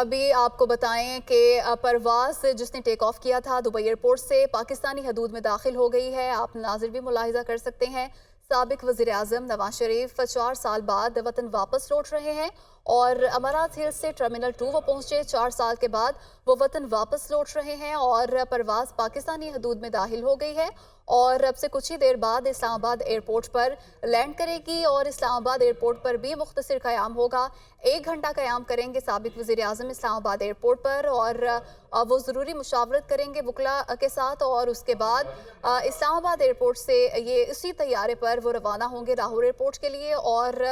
ابھی آپ کو بتائیں کہ پرواز جس نے ٹیک آف کیا تھا دبئی ایئرپورٹ سے پاکستانی حدود میں داخل ہو گئی ہے۔ آپ ناظر بھی ملاحظہ کر سکتے ہیں، سابق وزیراعظم نواز شریف 4 سال بعد وطن واپس لوٹ رہے ہیں اور امارات ہلز سے ٹرمینل 2 وہ پہنچے۔ 4 سال کے بعد وہ وطن واپس لوٹ رہے ہیں اور پرواز پاکستانی حدود میں داخل ہو گئی ہے اور اب سے کچھ ہی دیر بعد اسلام آباد ایئرپورٹ پر لینڈ کرے گی اور اسلام آباد ایئرپورٹ پر بھی مختصر قیام ہوگا۔ 1 گھنٹہ قیام کریں گے سابق وزیراعظم اسلام آباد ایئرپورٹ پر اور وہ ضروری مشاورت کریں گے وکلاء کے ساتھ اور اس کے بعد اسلام آباد ایئرپورٹ سے یہ اسی طیارے پر وہ روانہ ہوں گے لاہور ایئرپورٹ کے لیے اور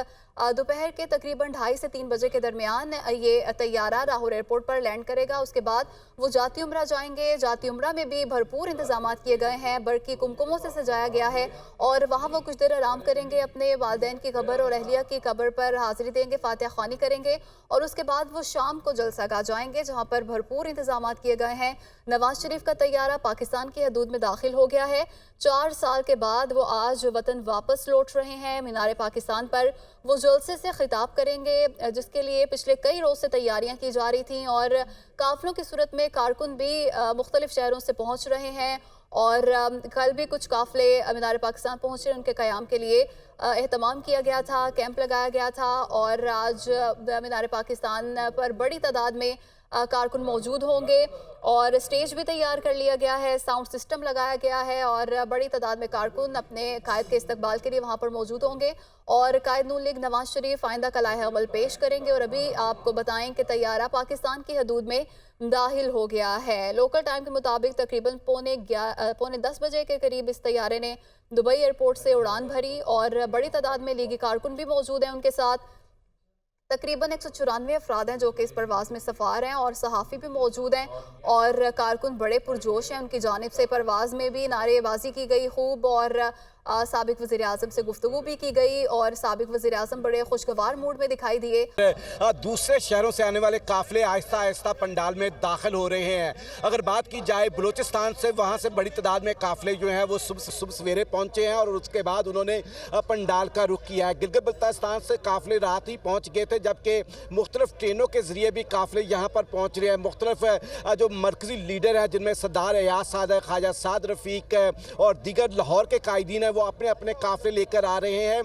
دوپہر کے تقریباً 2:30 سے 3 بجے کے درمیان یہ طیارہ لاہور ایئرپورٹ پر لینڈ کرے گا۔ اس کے بعد وہ جاتی عمرہ جائیں گے۔ جاتی عمرہ میں بھی بھرپور انتظامات کیے گئے ہیں، برقی کمکموں سے سجایا گیا ہے اور وہاں وہ کچھ دیر آرام کریں گے، اپنے والدین کی قبر اور اہلیہ کی قبر پر حاضری دیں گے، فاتحہ خوانی کریں گے اور اس کے بعد وہ شام کو جلسہ گاہ جائیں گے جہاں پر بھرپور انتظامات کیے گئے ہیں۔ نواز شریف کا طیارہ پاکستان کی حدود میں داخل ہو گیا ہے۔ 4 سال کے بعد وہ آج وطن واپس لوٹ رہے ہیں۔ مینار پاکستان پر وہ جلسے سے خطاب کریں گے جس کے لیے پچھلے کئی روز سے تیاریاں کی جا رہی تھیں اور قافلوں کی صورت میں کارکن بھی مختلف شہروں سے پہنچ رہے ہیں اور کل بھی کچھ قافلے مینار پاکستان پہنچے، ان کے قیام کے لیے اہتمام کیا گیا تھا، کیمپ لگایا گیا تھا اور آج مینار پاکستان پر بڑی تعداد میں کارکن موجود ہوں گے اور اسٹیج بھی تیار کر لیا گیا ہے، ساؤنڈ سسٹم لگایا گیا ہے اور بڑی تعداد میں کارکن اپنے قائد کے استقبال کے لیے وہاں پر موجود ہوں گے اور قائد نون لیگ نواز شریف آئندہ کا لائحہ عمل پیش کریں گے اور ابھی آپ کو بتائیں کہ طیارہ پاکستان کی حدود میں داخل ہو گیا ہے۔ لوکل ٹائم کے مطابق تقریباً 9:45 بجے کے قریب اس طیارے نے دبئی ایئرپورٹ سے اڑان بھری اور بڑی تعداد میں لیگی کارکن بھی موجود ہیں ان کے ساتھ۔ تقریباً 194 افراد ہیں جو کہ اس پرواز میں سفار ہیں اور صحافی بھی موجود ہیں اور کارکن بڑے پرجوش ہیں، ان کی جانب سے پرواز میں بھی نعرے بازی کی گئی خوب اور سابق وزیراعظم سے گفتگو بھی کی گئی اور سابق وزیراعظم بڑے خوشگوار موڈ میں دکھائی دیے۔ دوسرے شہروں سے آنے والے قافلے آہستہ آہستہ پنڈال میں داخل ہو رہے ہیں۔ اگر بات کی جائے بلوچستان سے، وہاں سے بڑی تعداد میں قافلے جو ہیں وہ صبح سویرے پہنچے ہیں اور اس کے بعد انہوں نے پنڈال کا رخ کیا ہے۔ گلگت بلتستان سے قافلے رات ہی پہنچ گئے تھے جبکہ مختلف ٹرینوں کے ذریعے بھی قافلے یہاں پر پہنچ رہے ہیں۔ مختلف جو مرکزی لیڈر ہیں جن میں سردار ایاز صادق، خواجہ سعد رفیق اور دیگر لاہور کے قائدین ہیں وہ اپنے اپنے قافلے لے کر آ رہے ہیں۔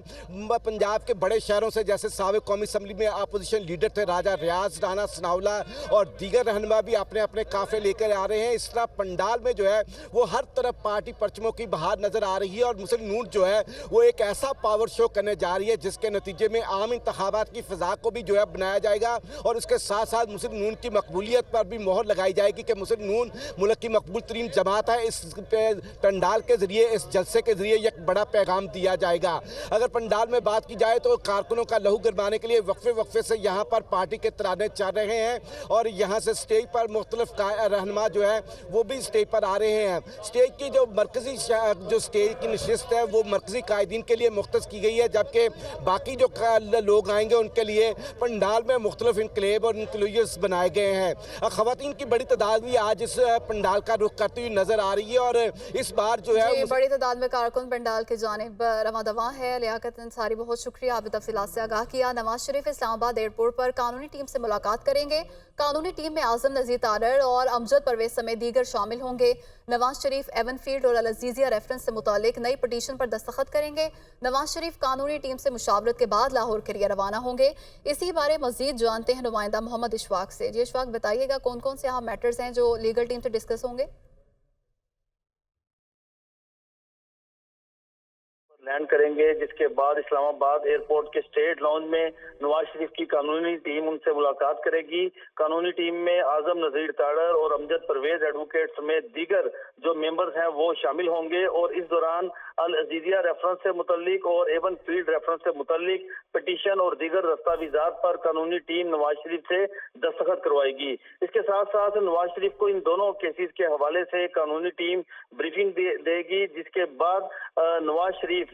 پنجاب کے بڑے شہروں سے جیسے سابق قومی اسمبلی میں اپوزیشن لیڈر تھے راجہ ریاض، رانا ثناءاللہ اور دیگر رہنما بھی اپنے اپنے قافلے لے کر آ رہے ہیں۔ اس طرح پنڈال میں جو ہے وہ ہر طرف پارٹی پرچموں کی بہار نظر آ رہی ہے اور مسلم نون جو ہے وہ ایک ایسا پاور شو کرنے جا رہی ہے جس کے نتیجے میں عام انتخابات کی فضا کو بھی جو ہے بنایا جائے گا اور اس کے ساتھ ساتھ مسلم نون کی مقبولیت پر بھی مہر لگائی جائے گی کہ مسلم نون ملک کی مقبول ترین جماعت ہے۔ اس پنڈال کے ذریعے، اس جلسے کے ذریعے ایک بڑا پیغام دیا جائے گا۔ اگر پنڈال میں بات کی جائے تو کارکنوں کا لہو گرمانے کے لیے وقفے سے یہاں پر پارٹی کے ترانے چل رہے ہیں اور یہاں سے سٹیج پر مختلف رہنما جو ہے وہ بھی سٹیج پر آ رہے ہیں۔ سٹیج کی جو مرکزی جو سٹیج کی نشست ہے وہ مرکزی قائدین کے لیے مختص کی گئی ہے جبکہ باقی جو لوگ آئیں گے ان کے لیے پنڈال میں مختلف انکلیب اور انکلوژرز بنائے گئے ہیں۔ خواتین کی بڑی تعداد بھی آج اس پنڈال کا رخ کرتی ہوئی نظر آ رہی ہے اور اس بار جو ہے بڑی تعداد میں کارکن پنڈال کی جانب رواں دواں ہے۔ لیاقت انصاری بہت شکریہ، آپ نے تفصیلات سے آگاہ کیا۔ نواز شریف اسلام آباد ایئرپورٹ پر قانونی ٹیم سے ملاقات کریں گے۔ قانونی ٹیم میں اعظم نذیر تارڑ اور امجد پرویز سمیت دیگر شامل ہوں گے۔ نواز شریف ایون فیلڈ اور العزیزیہ ریفرنس سے متعلق نئی پٹیشن پر دستخط کریں گے۔ نواز شریف قانونی ٹیم سے مشاورت کے بعد لاہور کے لیے روانہ ہوں گے۔ اسی بارے مزید جانتے ہیں نمائندہ محمد اشفاق سے۔ جی اشفاق، بتائیے گا کون کون سے اہم میٹرز ہیں جو لیگل ٹیم سے ڈسکس ہوں گے؟ لینڈ کریں گے جس کے بعد اسلام آباد ایئرپورٹ کے اسٹیٹ لاؤنج میں نواز شریف کی قانونی ٹیم ان سے ملاقات کرے گی۔ قانونی ٹیم میں اعظم نذیر تارڑ اور امجد پرویز ایڈوکیٹ سمیت دیگر جو ممبرز ہیں وہ شامل ہوں گے اور اس دوران العزیزیہ ریفرنس سے متعلق اور ایون فیلڈ ریفرنس سے متعلق پٹیشن اور دیگر دستاویزات پر قانونی ٹیم نواز شریف سے دستخط کروائے گی۔ اس کے ساتھ ساتھ نواز شریف کو ان دونوں کیسز کے حوالے سے قانونی ٹیم بریفنگ دے گی جس کے بعد نواز شریف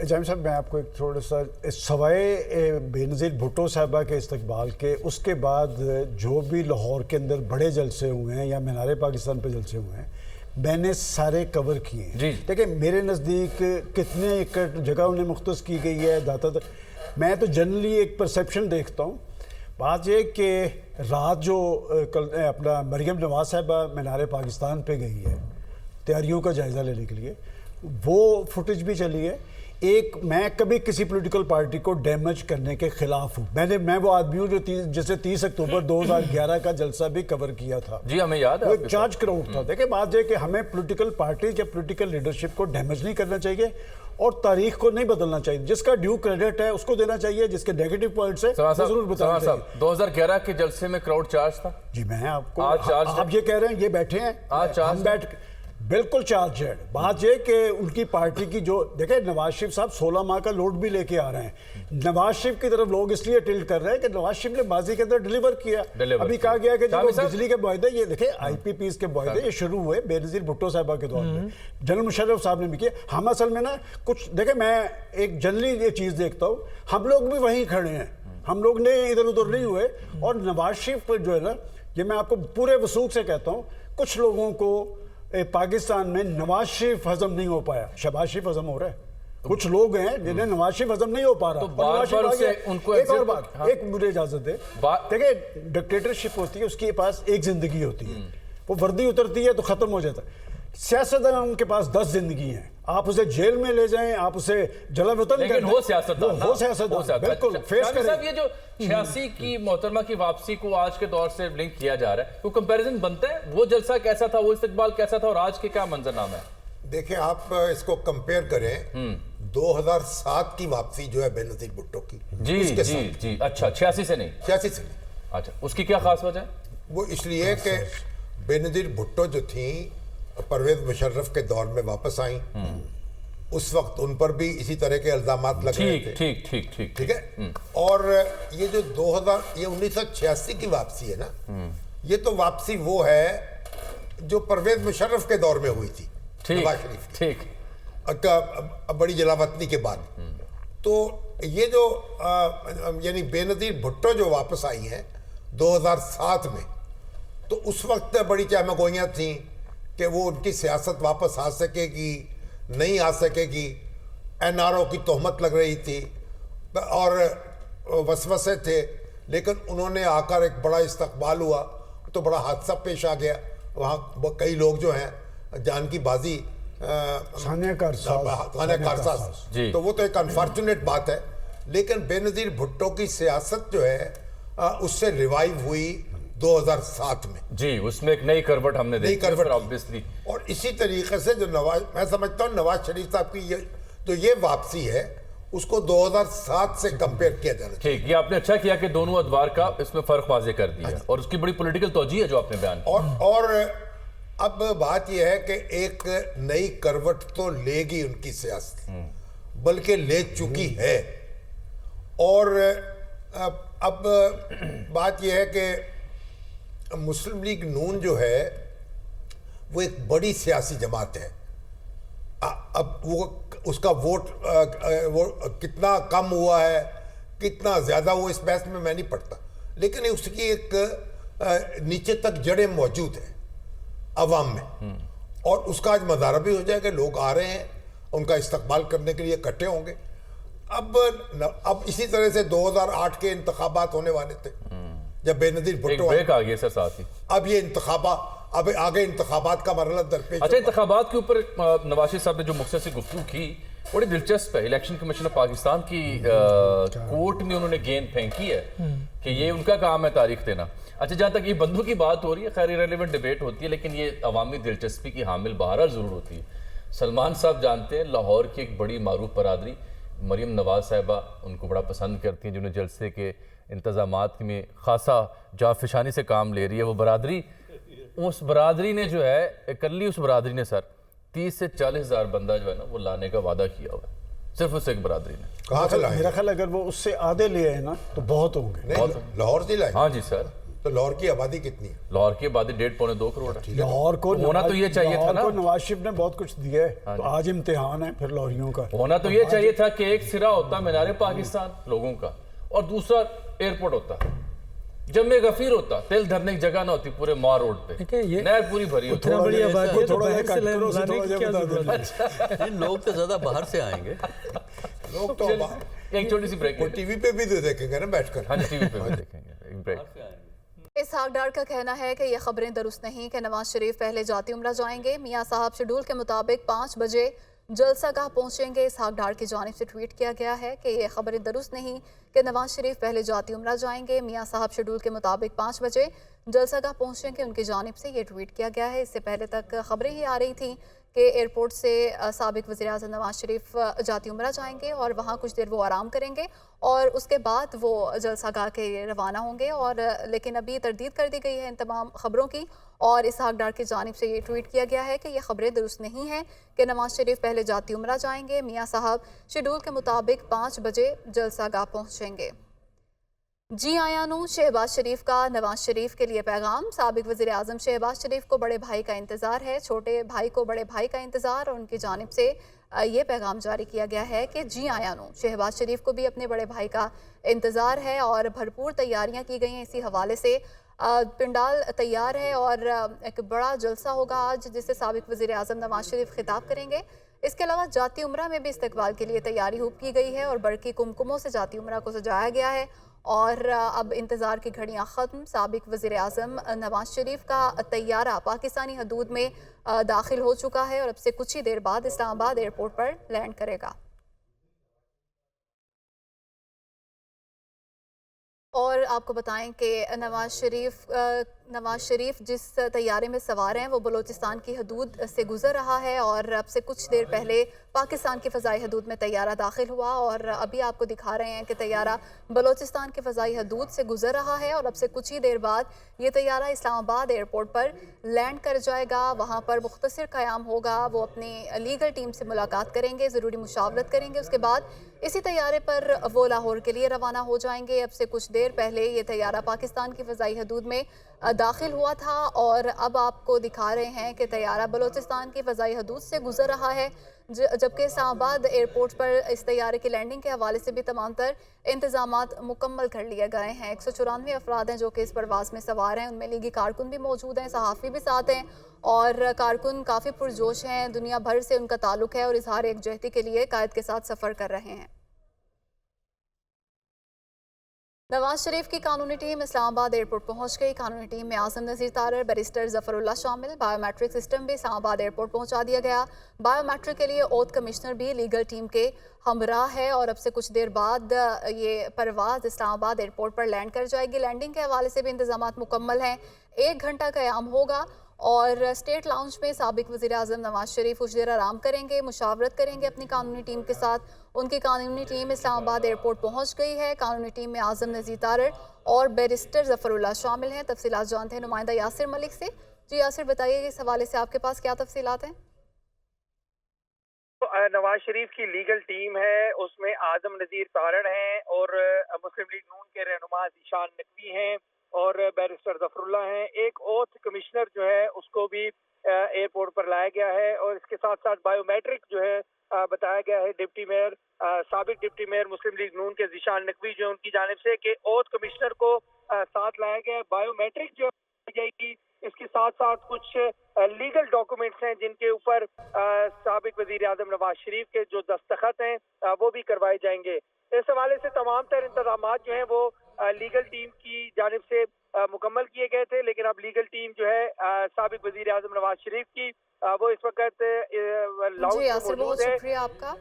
جامع صاحب، میں آپ کو ایک تھوڑا سا سوائے بے نظیر بھٹو صاحبہ کے استقبال کے، اس کے بعد جو بھی لاہور کے اندر بڑے جلسے ہوئے ہیں یا مینار پاکستان پہ جلسے ہوئے ہیں، میں نے سارے کور کیے ہیں. جی. دیکھیں میرے نزدیک کتنے ایکڑ جگہ انہیں مختص کی گئی ہے داتا میں تو جنرلی ایک پرسیپشن دیکھتا ہوں. بات یہ کہ رات جو اپنا مریم نواز صاحبہ مینار پاکستان پہ گئی ہے تیاریوں کا جائزہ لینے کے لیے، وہ فوٹیج بھی چلی ہے. ایک میں کبھی کسی پولیٹیکل پارٹی کو ڈیمیج کرنے کے خلاف ہوں. میں وہ آدمی ہوں جو جسے 30 اکتوبر 2011 کا جلسہ بھی کور کیا تھا. جی ہمیں یاد ہے. وہ ایک چارج کراؤڈ تھا. دیکھیں بات یہ کہ ہمیں پولیٹیکل پارٹیز یا پولیٹیکل لیڈرشپ کو ڈیمیج نہیں کرنا چاہیے اور تاریخ کو نہیں بدلنا چاہیے. جس کا ڈیو کریڈٹ ہے اس کو دینا چاہیے، جس کے نیگیٹو پوائنٹس ہے ضرور بتانا چاہیے. 2011 کے جلسے میں کراؤڈ چارج تھا. جی میں آپ کو آپ یہ کہہ رہے ہیں، یہ بیٹھے ہیں ہم بیٹھ بالکل چارج ہے. بات یہ کہ ان کی پارٹی کی جو دیکھیں نواز شریف صاحب 16 ماہ کا لوڈ بھی لے کے آ رہے ہیں. نواز شریف کی طرف لوگ اس لیے ٹلٹ کر رہے ہیں کہ نواز شریف نے ماضی کے اندر ڈیلیور کیا. ابھی کہا گیا کہ جو بجلی کے معاہدے، یہ دیکھیں آئی پی پیز کے معاہدے یہ شروع ہوئے بے نظیر بھٹو صاحبہ کے دور میں، جنرل مشرف صاحب نے بھی کیا. ہم اصل میں نا کچھ دیکھیں میں ایک جنرلی یہ چیز دیکھتا ہوں، ہم لوگ بھی وہیں کھڑے ہیں، ہم لوگ نے ادھر ادھر نہیں ہوئے. اور نواز شریف پر جو ہے نا، یہ میں آپ کو پورے وثوق سے کہتا ہوں، کچھ لوگوں کو پاکستان میں نواز شریف ہضم نہیں ہو پایا. شہباز شریف ہضم ہو رہا ہے. کچھ لوگ ہیں جنہیں نواز شریف ہضم نہیں ہو پا رہا. ایک اور بات، ایک مجھے اجازت دے. دیکھیں ڈکٹیٹرشپ ہوتی ہے، اس کے پاس ایک زندگی ہوتی ہے، وہ وردی اترتی ہے تو ختم ہو جاتا ہے. سیاستدان کے پاس 10 زندگی ہیں. آپ اسے جیل میں لے جائیں، آپ اسے جلا وطن لیکن وہ سیاستدان بالکل فیس کریں. صاحب یہ جو 86 کی محترمہ کی واپسی کو آج کے دور سے لنک کیا جا رہا ہے، وہ کمپیریزن بنتا ہے؟ وہ جلسہ کیسا تھا، وہ استقبال کیسا تھا، اور آج کے کیا منظر نام ہے؟ دیکھیں آپ اس کو کمپیئر کریں 2007 کی واپسی جو ہے بے نظیر بھٹو کی. جی اچھا 86 سے نہیں. 86 سے نہیں. اچھا اس کی کیا خاص وجہ ہے؟ وہ اس لیے کہ بے نظیر بھٹو جو تھیں پرویز مشرف کے دور میں واپس آئیں. اس وقت ان پر بھی اسی طرح کے الزامات لگ رہے تھے. ٹھیک ہے. اور یہ جو 1986 کی واپسی ہے نا، یہ تو واپسی وہ ہے جو پرویز مشرف کے دور میں ہوئی تھی نواز شریف کی بڑی جلاوطنی کے بعد. تو یہ جو یعنی بے نظیر بھٹو جو واپس آئی ہیں 2007 میں، تو اس وقت بڑی چہمہ گوئیاں تھیں کہ وہ ان کی سیاست واپس آ سکے گی نہیں آ سکے گی. این آر او کی تہمت لگ رہی تھی اور وسوسے تھے، لیکن انہوں نے آ کر ایک بڑا استقبال ہوا تو بڑا حادثہ پیش آ گیا. وہاں کئی لوگ جو ہیں جان کی بازی خانہ کارساز، تو وہ تو ایک انفارچونیٹ بات ہے. لیکن بے نظیر بھٹو کی سیاست جو ہے اس سے ریوائیو ہوئی 2007 میں. جی اس میں ایک نئی کروٹ ہم نے دیکھی. اور اسی طریقے سے جو میں سمجھتا ہوں نواز شریف صاحب کی جو یہ واپسی ہے اس کو 2007 سے کمپیئر کیا جانا چاہیے. ٹھیک، یہ آپ نے اچھا کیا کہ دونوں ادوار کا اس میں فرق واضح کر دیا ہے، اور اس کی بڑی پولیٹیکل توجیہ ہے جو آپ نے بیان کی. اور اب بات یہ ہے کہ ایک نئی کروٹ تو لے گی ان کی سیاست، بلکہ لے چکی ہے. اور اب بات یہ ہے کہ مسلم لیگ نون جو ہے وہ ایک بڑی سیاسی جماعت ہے. اب وہ اس کا ووٹ کتنا کم ہوا ہے کتنا زیادہ ہوا اس بحث میں نہیں پڑتا، لیکن اس کی ایک نیچے تک جڑیں موجود ہیں عوام میں. اور اس کا آج مظاہرہ بھی ہو جائے کہ لوگ آ رہے ہیں ان کا استقبال کرنے کے لیے اکٹھے ہوں گے. اب اسی طرح سے 2008 کے انتخابات ہونے والے تھے جب بے نظیر بھٹو اب یہ اب آگے انتخابات کا مرحلہ درپیش. اچھا انتخابات کے اوپر نواز شریف صاحب نے جو مختصر گفتگو کی بڑی دلچسپ ہے. الیکشن کمیشن آف پاکستان کی کورٹ میں انہوں نے گیند پھینکی ہے کہ یہ ان کا کام ہے تاریخ دینا. اچھا جہاں تک یہ بندوں کی بات ہو رہی ہے، خیر ریلیونٹ ڈیبیٹ ہوتی ہے، لیکن یہ عوامی دلچسپی کی حامل بہرحال ضرور ہوتی ہے. سلمان صاحب جانتے ہیں لاہور کی ایک بڑی معروف برادری مریم نواز صاحبہ ان کو بڑا پسند کرتی ہیں، جنہوں نے جلسے کے انتظامات میں خاصا جانفشانی سے کام لے رہی ہے. وہ برادری، اس برادری نے جو ہے اکلی اس برادری نے سر 30 سے 40 ہزار بندہ جو ہے نا وہ لانے کا وعدہ کیا ہوا ہے، صرف اس ایک برادری نے. کہاں سے لائے؟ میرا خیال اگر وہ اس سے آدھے لے آئے نا تو بہت ہوں گے. لاہور سے لائے؟ ہاں جی سر. تو لاہور کی آبادی کتنی ہے؟ لاہور کی آبادی 1.5-2 کروڑ ہے. لاہور کو ہونا تو یہ چاہیے تھا نا. لاہور کو نواز شریف نے بہت کچھ دیا ہے، تو آج امتحان ہے پھر لاہوریوں کا. ہونا تو یہ چاہیے تھا کہ ایک سرا ہوتا مینار پاکستان لوگوں کا اور دوسرا ایئرپورٹ ہوتا، جب میں غفیر ہوتا، تیل دھرنے کی جگہ نہ ہوتی پورے مار روڈ پہ، نہر پوری بھری ہوتی. اتنا بڑی آبادی ہے تو تھوڑا باہر سا سے کٹ کرو، لانے تھوڑا کی سا کیا بتا ضرورت ہے؟ لوگ تو زیادہ باہر سے آئیں گے. لوگ تو ایک چھوٹی سی بریک. ٹی وی پہ بھی تو دیکھیں گے نا بیٹھ کر. ہاں ٹی وی پہ بھی دیکھیں گے. ایک بریک. اسحاق ڈار کا کہنا ہے کہ یہ خبریں درست نہیں کہ نواز شریف پہلے جاتی عمرہ جائیں گے. میاں صاحب شیڈول کے مطابق 5 بجے جلسہ گاہ پہنچیں گے. اسحاق ڈار کی جانب سے ٹویٹ کیا گیا ہے کہ یہ خبریں درست نہیں کہ نواز شریف پہلے جاتی عمرہ جائیں گے. میاں صاحب شیڈول کے مطابق 5 بجے جلسہ گاہ پہنچیں گے. ان کی جانب سے یہ ٹویٹ کیا گیا ہے. اس سے پہلے تک خبریں ہی آ رہی تھیں کہ ایئرپورٹ سے سابق وزیراعظم نواز شریف جاتی عمرہ جائیں گے اور وہاں کچھ دیر وہ آرام کریں گے اور اس کے بعد وہ جلسہ گاہ کے روانہ ہوں گے. اور لیکن ابھی تردید کر دی گئی ہے ان تمام خبروں کی اور اسحاق ڈار کی جانب سے یہ ٹویٹ کیا گیا ہے کہ یہ خبریں درست نہیں ہیں کہ نواز شریف پہلے جاتی عمرہ جائیں گے. میاں صاحب شیڈول کے مطابق 5 بجے جلسہ گاہ پہنچیں گے. جی آیانو شہباز شریف کا نواز شریف کے لیے پیغام. سابق وزیر اعظم شہباز شریف کو بڑے بھائی کا انتظار ہے. چھوٹے بھائی کو بڑے بھائی کا انتظار. اور ان کی جانب سے یہ پیغام جاری کیا گیا ہے کہ جی آیانو شہباز شریف کو بھی اپنے بڑے بھائی کا انتظار ہے اور بھرپور تیاریاں کی گئی ہیں. اسی حوالے سے پنڈال تیار ہے اور ایک بڑا جلسہ ہوگا آج جسے سابق وزیر اعظم نواز شریف خطاب کریں گے. اس کے علاوہ جاتی عمرہ میں بھی استقبال کے لیے تیاری ہوپ کی گئی ہے اور برقی کمکموں سے جاتی عمرہ کو سجایا گیا ہے. اور اب انتظار کی گھڑیاں ختم. سابق وزیر اعظم نواز شریف کا طیارہ پاکستانی حدود میں داخل ہو چکا ہے اور اب سے کچھ ہی دیر بعد اسلام آباد ایئرپورٹ پر لینڈ کرے گا. اور آپ کو بتائیں کہ نواز شریف جس طیارے میں سوار ہیں وہ بلوچستان کی حدود سے گزر رہا ہے اور اب سے کچھ دیر پہلے پاکستان کی فضائی حدود میں طیارہ داخل ہوا اور ابھی آپ کو دکھا رہے ہیں کہ طیارہ بلوچستان کی فضائی حدود سے گزر رہا ہے اور اب سے کچھ ہی دیر بعد یہ طیارہ اسلام آباد ایئرپورٹ پر لینڈ کر جائے گا. وہاں پر مختصر قیام ہوگا. وہ اپنی لیگل ٹیم سے ملاقات کریں گے, ضروری مشاورت کریں گے. اس کے بعد اسی طیارے پر وہ لاہور کے لیے روانہ ہو جائیں گے. اب سے کچھ دیر پہلے یہ طیارہ پاکستان کی فضائی حدود میں داخل ہوا تھا اور اب آپ کو دکھا رہے ہیں کہ طیارہ بلوچستان کی فضائی حدود سے گزر رہا ہے. جبکہ اسلام آباد ایئرپورٹ پر اس طیارے کی لینڈنگ کے حوالے سے بھی تمام تر انتظامات مکمل کر لیے گئے ہیں. 194 افراد ہیں جو کہ اس پرواز میں سوار ہیں. ان میں لیگی کارکن بھی موجود ہیں, صحافی بھی ساتھ ہیں اور کارکن کافی پرجوش ہیں. دنیا بھر سے ان کا تعلق ہے اور اظہار یکجہتی کے لیے قائد کے ساتھ سفر کر رہے ہیں. نواز شریف کی قانونی ٹیم اسلام آباد ایئرپورٹ پہنچ گئی. قانونی ٹیم میں اعظم نذیر تارڑ, بیرسٹر ظفر اللہ شامل. بائیو میٹرک سسٹم بھی اسلام آباد ایئرپورٹ پہنچا دیا گیا. بائیو میٹرک کے لیے اوتھ کمشنر بھی لیگل ٹیم کے ہمراہ ہے اور اب سے کچھ دیر بعد یہ پرواز اسلام آباد ایئرپورٹ پر لینڈ کر جائے گی. لینڈنگ کے حوالے سے بھی انتظامات مکمل ہیں. 1 گھنٹہ قیام ہوگا اور اسٹیٹ لاؤنج میں سابق وزیر اعظم نواز شریف کچھ دیر آرام کریں گے, مشاورت کریں گے اپنی قانونی ٹیم کے ساتھ. ان کی قانونی ٹیم اسلام آباد ایئرپورٹ پہنچ گئی ہے. قانونی ٹیم میں اعظم نذیر تارڑ اور بیرسٹر ظفر اللہ شامل ہیں. تفصیلات جانتے ہیں نمائندہ یاسر ملک سے. جی یاسر, بتائیے اس حوالے سے آپ کے پاس کیا تفصیلات ہیں؟ نواز شریف کی لیگل ٹیم ہے, اس میں اعظم نذیر تارڑ ہیں اور مسلم لیگ نون کے رہنما ذیشان نقوی ہیں اور بیرسٹر ظفر اللہ ہیں. ایک اوتھ کمشنر جو ہے اس کو بھی ایئرپورٹ پر لایا گیا ہے اور اس کے ساتھ ساتھ بائیو میٹرک جو ہے بتایا گیا ہے ڈپٹی میئر, سابق ڈپٹی میئر مسلم لیگ نون کے ذیشان نقوی جو ان کی جانب سے کہ اوتھ کمشنر کو ساتھ لایا گیا ہے. بائیو میٹرک جو جائے گی, اس کے ساتھ ساتھ کچھ لیگل ڈاکومنٹس ہیں جن کے اوپر سابق وزیر اعظم نواز شریف کے جو دستخط ہیں وہ بھی کروائے جائیں گے. اس حوالے سے تمام تر انتظامات جو ہیں وہ لیگل ٹیم کی جانب سے مکمل کیے گئے تھے, لیکن اب لیگل ٹیم جو ہے سابق وزیر اعظم نواز شریف کی وہ اس وقت جی یاسر, بہت شکریہ آپ کا.